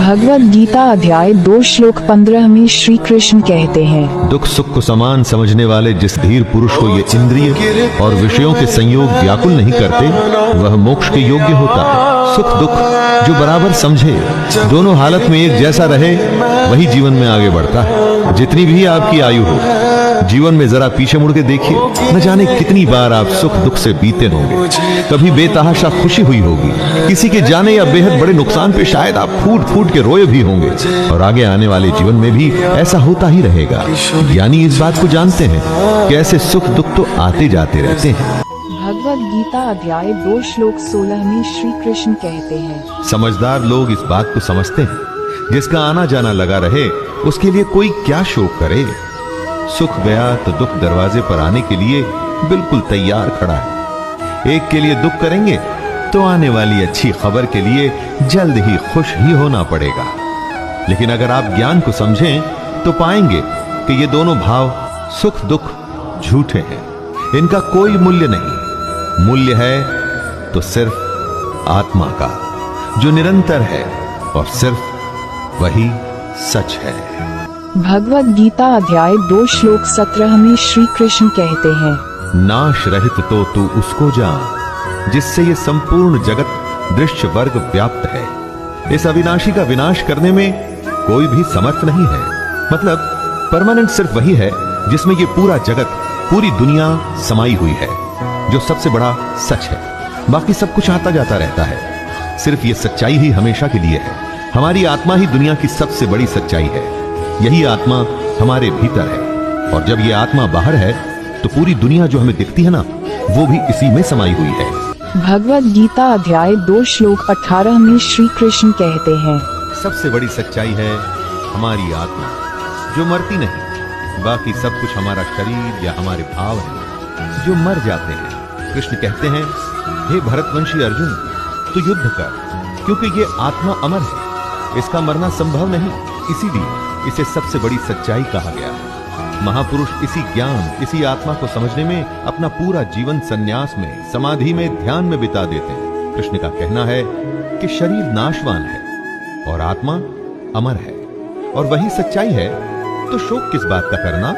भगवद गीता अध्याय 2 श्लोक 15 में श्री कृष्ण कहते हैं, दुख सुख को समान समझने वाले जिस धीर पुरुष को ये इंद्रिय और विषयों के संयोग व्याकुल नहीं करते, वह मोक्ष के योग्य होता है। सुख दुख जो बराबर समझे, दोनों हालत में एक जैसा रहे, वही जीवन में आगे बढ़ता है। जितनी भी आपकी आयु हो, जीवन में जरा पीछे मुड़ के देखिए, न जाने कितनी बार आप सुख दुख से बीते होंगे। कभी बेतहाशा खुशी हुई होगी, किसी के जाने या बेहद बड़े नुकसान पे शायद आप फूट फूट के रोए भी होंगे, और आगे आने वाले जीवन में भी ऐसा होता ही रहेगा। यानी इस बात को जानते हैं कि ऐसे सुख दुख तो आते जाते रहते हैं। भगवद गीता अध्याय 2 श्लोक 16 में श्री कृष्ण कहते हैं, समझदार लोग इस बात को समझते हैं, जिसका आना जाना लगा रहे उसके लिए कोई क्या शोक करे। सुख गया तो दुख दरवाजे पर आने के लिए बिल्कुल तैयार खड़ा है। एक के लिए दुख करेंगे तो आने वाली अच्छी खबर के लिए जल्द ही खुश ही होना पड़ेगा। लेकिन अगर आप ज्ञान को समझें तो पाएंगे कि ये दोनों भाव सुख दुख झूठे हैं, इनका कोई मूल्य नहीं। मूल्य है तो सिर्फ आत्मा का, जो निरंतर है, और सिर्फ वही सच है। भगवद गीता अध्याय 2 श्लोक 17 में श्री कृष्ण कहते हैं, नाश रहित तो तू उसको जान, जिससे ये संपूर्ण जगत दृश्य वर्ग व्याप्त है। इस अविनाशी का विनाश करने में कोई भी समर्थ नहीं है। मतलब परमानेंट सिर्फ वही है जिसमें ये पूरा जगत, पूरी दुनिया समाई हुई है, जो सबसे बड़ा सच है। बाकी सब कुछ आता जाता रहता है। सिर्फ ये सच्चाई ही हमेशा के लिए है। हमारी आत्मा ही दुनिया की सबसे बड़ी सच्चाई है। यही आत्मा हमारे भीतर है, और जब ये आत्मा बाहर है तो पूरी दुनिया जो हमें दिखती है ना, वो भी इसी में समाई हुई है। भगवद गीता अध्याय 2 श्लोक 18 में श्री कृष्ण कहते हैं, सबसे बड़ी सच्चाई है हमारी आत्मा, जो मरती नहीं। बाकी सब कुछ हमारा शरीर या हमारे भाव हैं, जो मर जाते हैं। कृष्ण कहते हैं, हे भरतवंशी अर्जुन, तू युद्ध कर, क्योंकि ये आत्मा अमर है, इसका मरना संभव नहीं। इसीलिए इसे सबसे बड़ी सच्चाई कहा गया है। महापुरुष इसी ज्ञान, इसी आत्मा को समझने में अपना पूरा जीवन संन्यास में, समाधि में, ध्यान में बिता देते हैं। कृष्ण का कहना है कि शरीर नाशवान है और आत्मा अमर है, और वही सच्चाई है, तो शोक किस बात का करना।